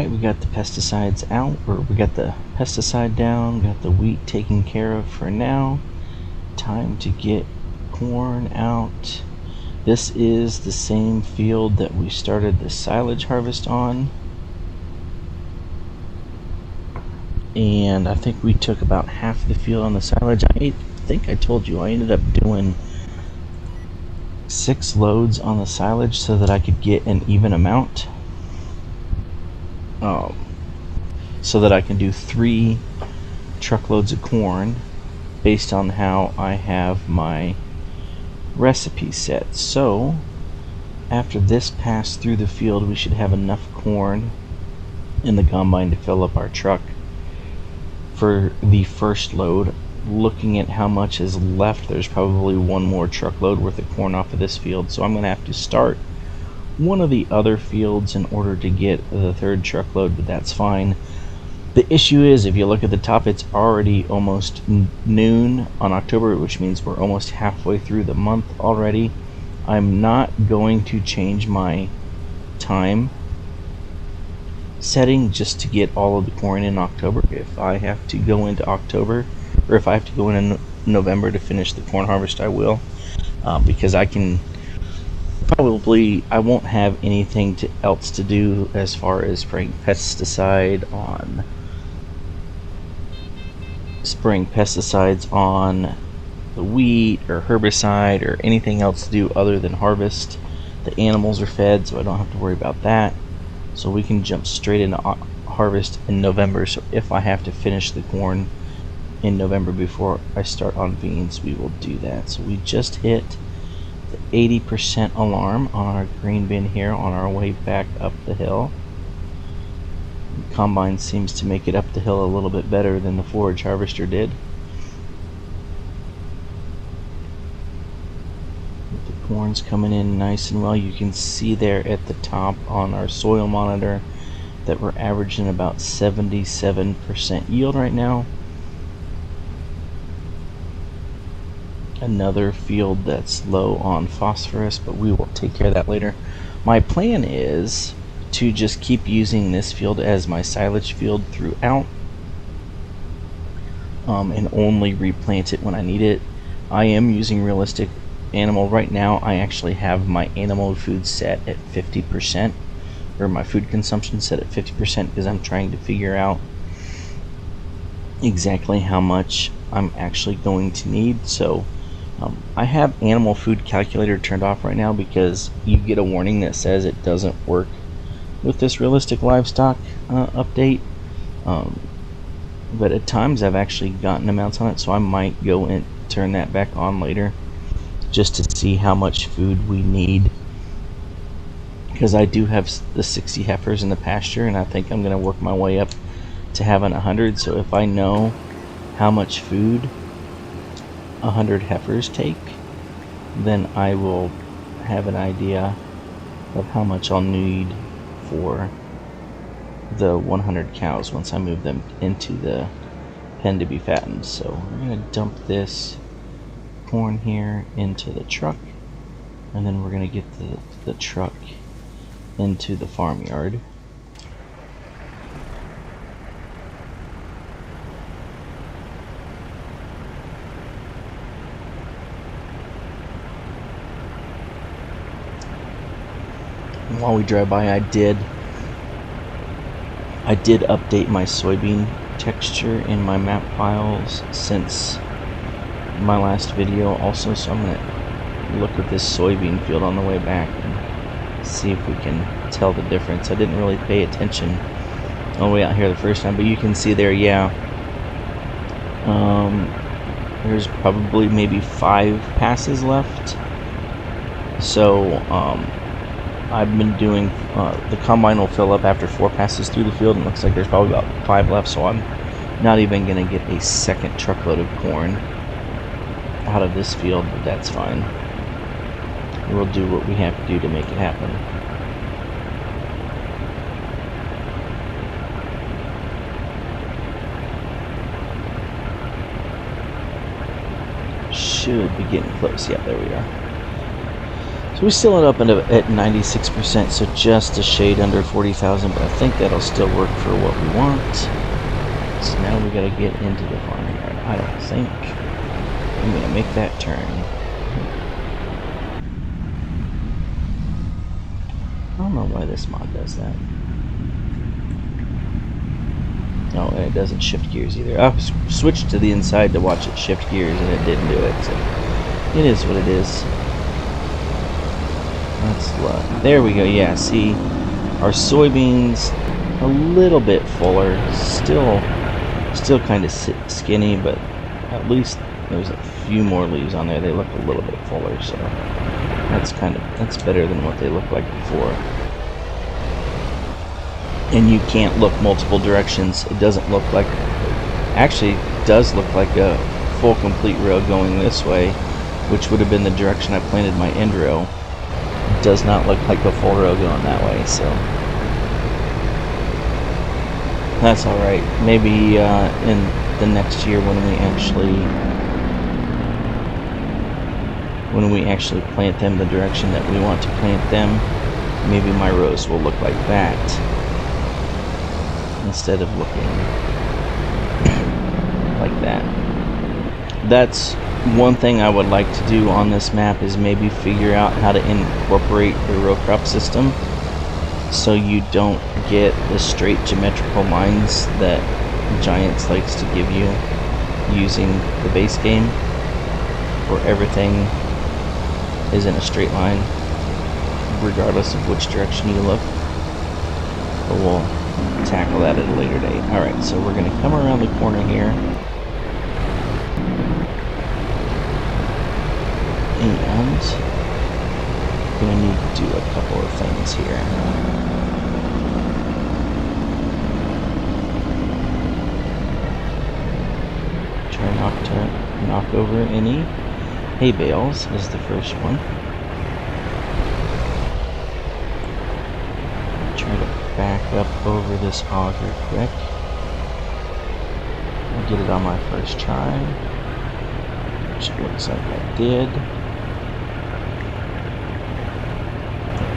Alright, we got the pesticides out, or we got the pesticide down, got the wheat taken care of for now. Time to get corn out. This is the same field that we started the silage harvest on. And I think we took about half the field on the silage. I think I told you I ended up doing 6 loads on the silage so that I could get an even amount. So that I can do 3 truckloads of corn based on how I have my recipe set. So after this passed through the field, we should have enough corn in the combine to fill up our truck for the first load. Looking at how much is left, there's probably 1 more truckload worth of corn off of this field, so I'm going to have to start one of the other fields in order to get the 3rd truckload, but that's fine. The issue is, if you look at the top, it's already almost noon on October, which means we're almost halfway through the month already. I'm not going to change my time setting just to get all of the corn in October. If I have to go into October, or if I have to go into November to finish the corn harvest, I will, because I can I won't have anything else to do as far as spraying pesticides on the wheat or herbicide or anything else to do other than harvest. The animals are fed, so I don't have to worry about that. So we can jump straight into harvest in November. So if I have to finish the corn in November before I start on beans, we will do that. So we just hit the 80% alarm on our green bin here on our way back up the hill. The combine seems to make it up the hill a little bit better than the forage harvester did. The corn's coming in nice and well. You can see there at the top on our soil monitor that we're averaging about 77% yield right now. Another field that's low on phosphorus, but we will take care of that later. My plan is to just keep using this field as my silage field throughout, and only replant it when I need it. I am using realistic animal right now. I actually have my animal food set at 50%, or my food consumption set at 50%, because I'm trying to figure out exactly how much I'm actually going to need. So I have animal food calculator turned off right now because you get a warning that says it doesn't work with this realistic livestock update. But at times I've actually gotten amounts on it, so I might go and turn that back on later just to see how much food we need, because I do have the 60 heifers in the pasture, and I think I'm going to work my way up to having 100. So if I know how much food 100 heifers take, then I will have an idea of how much I'll need for the 100 cows once I move them into the pen to be fattened. So we're going to dump this corn here into the truck, and then we're going to get the truck into the farmyard. While we drive by, I did update my soybean texture in my map files since my last video also, so I'm going to look at this soybean field on the way back and see if we can tell the difference. I didn't really pay attention all the way out here the first time, but you can see there, yeah, there's probably maybe 5 passes left. So I've been doing, the combine will fill up after 4 passes through the field, and it looks like there's probably about 5 left, so I'm not even going to get a second truckload of corn out of this field, but that's fine. We'll do what we have to do to make it happen. Should be getting close. Yeah, there we are. So So we still end up at 96%, so just a shade under 40,000, but I think that'll still work for what we want. So now we gotta get into the farmyard. I don't think I'm gonna make that turn. I don't know why this mod does that. Oh, and it doesn't shift gears either. I switched to the inside to watch it shift gears, and it didn't do it. So it is what it is. That's luck. There we go. Yeah, see, our soybeans a little bit fuller. Still kind of skinny, but at least there's a few more leaves on there. They look a little bit fuller, so that's better than what they looked like before. And you can't look multiple directions. It doesn't look like, actually it does look like a full complete row going this way, which would have been the direction I planted my end row. It does not look like a full row going that way, so that's all right. Maybe in the next year when we actually plant them the direction that we want to plant them, maybe my rows will look like that instead of looking like that. That's one thing I would like to do on this map, is maybe figure out how to incorporate the row crop system so you don't get the straight geometrical lines that Giants likes to give you using the base game, where everything is in a straight line regardless of which direction you look. But we'll tackle that at a later date. Alright, so we're going to come around the corner here, and we're going to need to do a couple of things here. Try not to knock over any hay bales is the first one. Try to back up over this auger quick. I'll get it on my first try, which it looks like I did.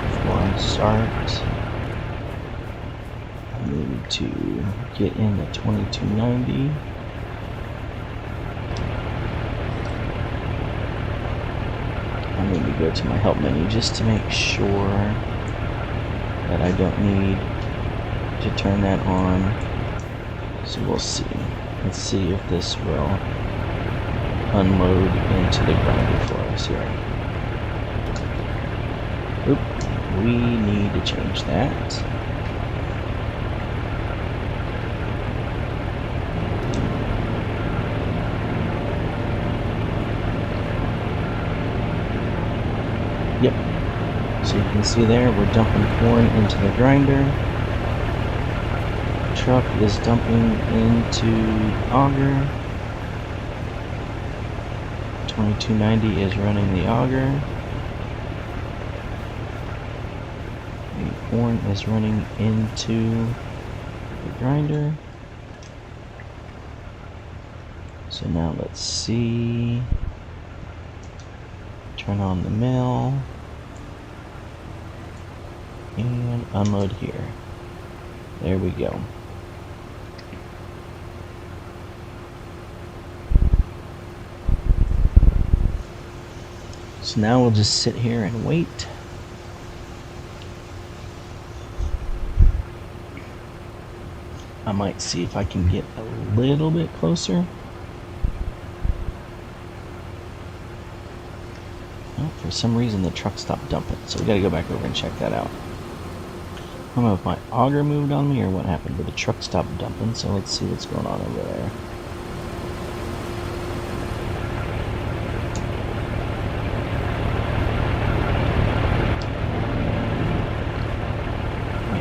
Before I start, I need to get in the 2290. I need to go to my help menu just to make sure that I don't need to turn that on. So we'll see. Let's see if this will unload into the grinder for us here. Oop, we need to change that. Yep. So you can see there, we're dumping corn into the grinder. Truck is dumping into auger. 2290 is running the auger. The corn is running into the grinder. So now let's see. Turn on the mill and unload here. There we go. So now we'll just sit here and wait. I might see if I can get a little bit closer. Oh, for some reason the truck stopped dumping, so we gotta go back over and check that out. I don't know if my auger moved on me or what happened, but the truck stopped dumping, so let's see what's going on over there.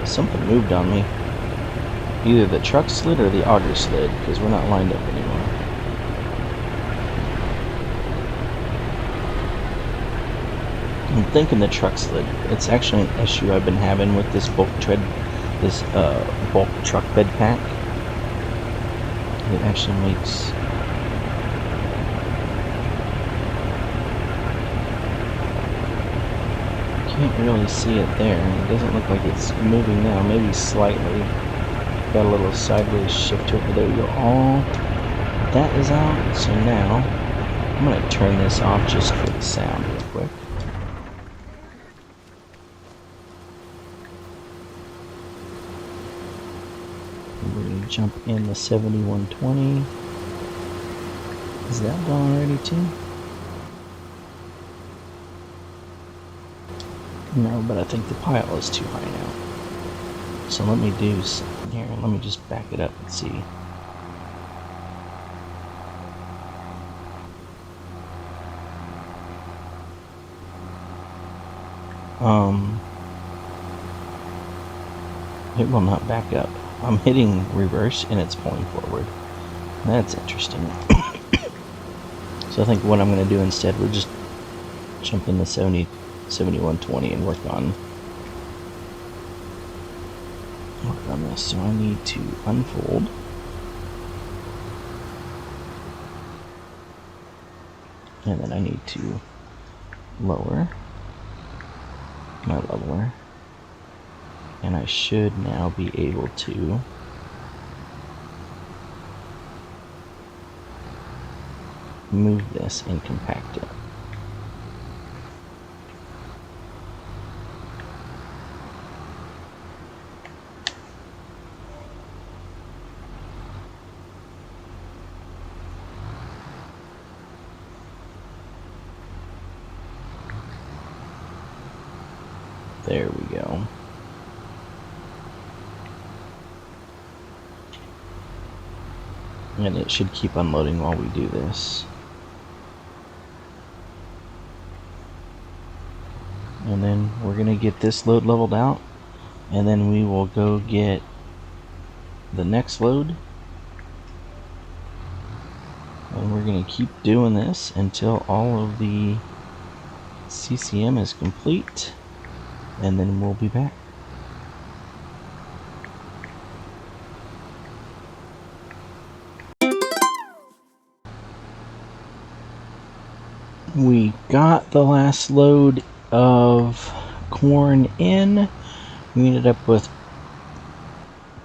Something moved on me. Either the truck slid or the auger slid, because we're not lined up anymore. I'm thinking the truck slid. It's actually an issue I've been having with this bulk truck bed pack. It actually makes Can't really see it there. It doesn't look like it's moving now. Maybe slightly. Got a little sideways shift to it. But there we go. All that is out. So now I'm going to turn this off just for the sound real quick. We're going to jump in the 7120. Is that done already too? No, but I think the pile is too high now. So let me do something here. Let me just back it up and see. It will not back up. I'm hitting reverse and it's pulling forward. That's interesting. So I think what I'm going to do instead, we'll just jump in the 7120 and work on this. So I need to unfold. And then I need to lower my leveler. And I should now be able to move this and compact it. There we go. And it should keep unloading while we do this. And then we're going to get this load leveled out. And then we will go get the next load. And we're going to keep doing this until all of the CCM is complete. And then we'll be back. We got the last load of corn in. We ended up with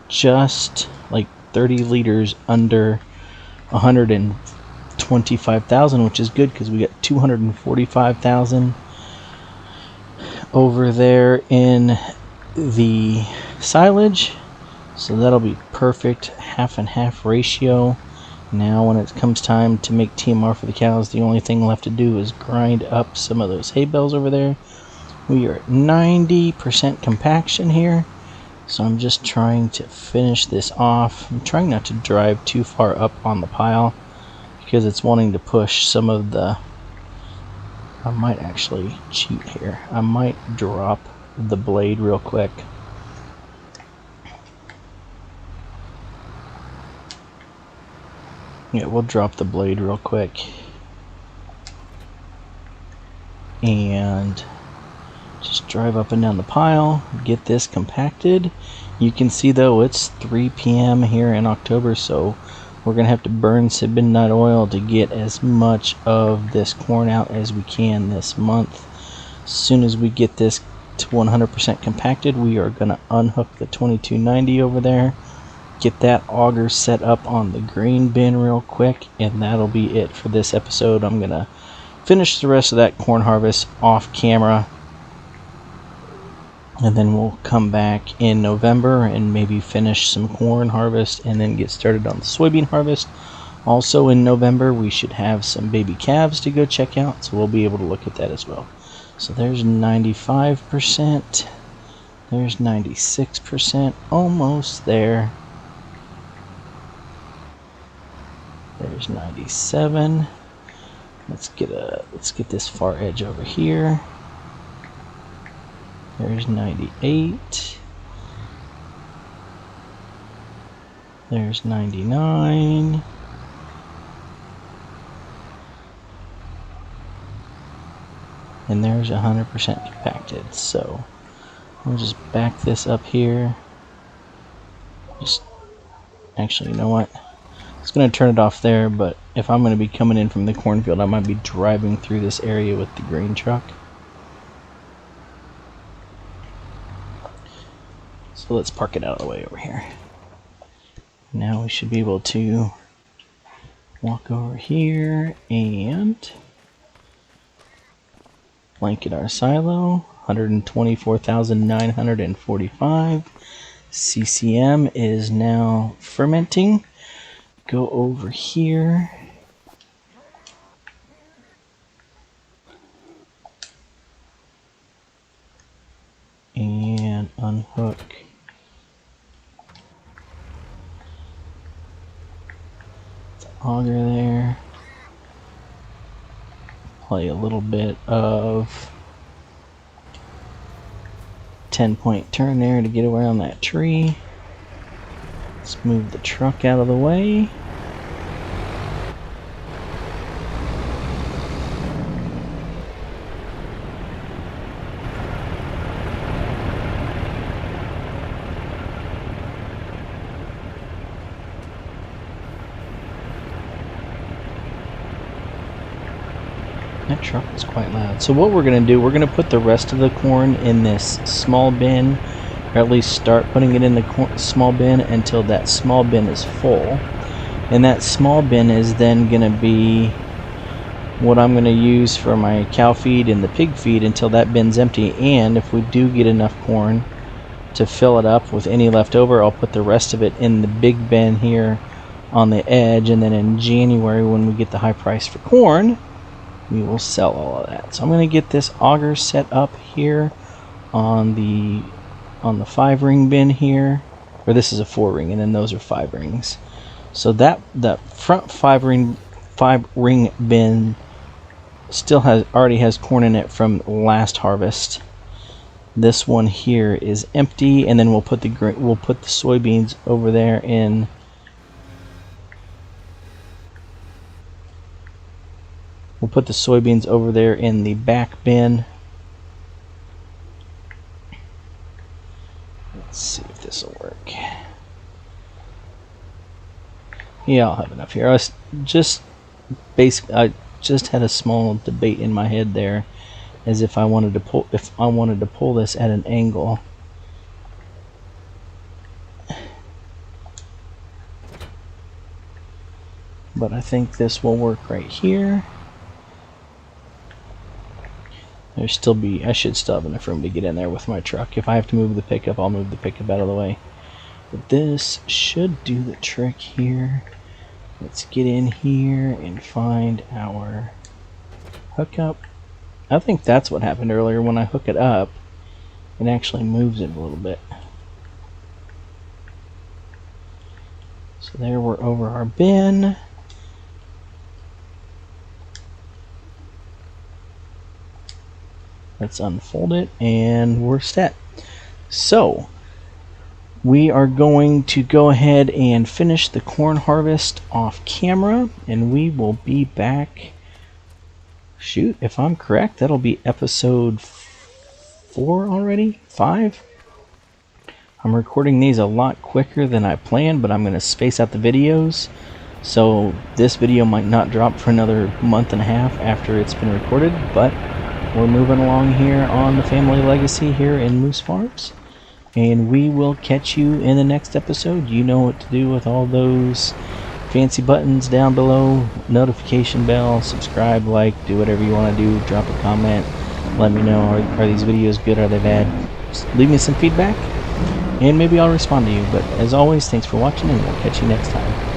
just like 30 liters under 125,000, which is good because we got 245,000 over there in the silage. So that'll be perfect, half and half ratio. Now when it comes time to make TMR for the cows, the only thing left to do is grind up some of those hay bales over there. We are at 90% compaction here, so I'm just trying to finish this off. I'm trying not to drive too far up on the pile because it's wanting to push some of the... I might actually cheat here. I might drop the blade real quick. Yeah, we'll drop the blade real quick. And just drive up and down the pile, get this compacted. You can see though it's 3 p.m. here in October, so we're going to have to burn some midnight oil to get as much of this corn out as we can this month. As soon as we get this to 100% compacted, we are going to unhook the 2290 over there, get that auger set up on the grain bin real quick, and that'll be it for this episode. I'm going to finish the rest of that corn harvest off camera, and then we'll come back in November and maybe finish some corn harvest and then get started on the soybean harvest. Also in November we should have some baby calves to go check out, so we'll be able to look at that as well. So there's 95%, there's 96%, almost there. There's 97. Let's get this far edge over here. There's 98. There's 99. And there's 100% compacted. So we'll just back this up here. Actually, you know what? I was going to turn it off there, but if I'm going to be coming in from the cornfield, I might be driving through this area with the grain truck. So let's park it out of the way over here. Now we should be able to walk over here and blanket our silo. 124,945 CCM is now fermenting. Go over here and unhook the auger there. Play a little bit of 10-point turn there to get around that tree. Let's move the truck out of the way. That truck is quite loud. So what we're going to do, we're going to put the rest of the corn in this small bin, or at least start putting it in the small bin until that small bin is full. And that small bin is then going to be what I'm going to use for my cow feed and the pig feed until that bin's empty. And if we do get enough corn to fill it up with any left over, I'll put the rest of it in the big bin here on the edge. And then in January, when we get the high price for corn, we will sell all of that. So I'm going to get this auger set up here on the 5-ring bin here, or this is a 4-ring, and then those are 5 rings. So that front 5-ring bin still already has corn in it from last harvest. This one here is empty, and then we'll put the soybeans over there in. We'll put the soybeans over there in the back bin. Let's see if this will work. Yeah, I'll have enough here. I just had a small debate in my head there, as if I wanted to pull this at an angle. But I think this will work right here. I should still have enough room to get in there with my truck. If I have to move the pickup, I'll move the pickup out of the way. But this should do the trick here. Let's get in here and find our hookup. I think that's what happened earlier. When I hook it up, it actually moves it a little bit. So there, we're over our bin. Let's unfold it, and we're set. So we are going to go ahead and finish the corn harvest off camera, and we will be back. Shoot, if I'm correct, that'll be episode 4 already? 5? I'm recording these a lot quicker than I planned, but I'm going to space out the videos. So this video might not drop for another month and a half after it's been recorded, but we're moving along here on the family legacy here in Moose Farms, and we will catch you in the next episode. You know what to do with all those fancy buttons down below: notification bell, subscribe, like, do whatever you want to do. Drop a comment, let me know, are these videos good, are they bad? Just leave me some feedback and maybe I'll respond to you. But as always, thanks for watching, and we'll catch you next time.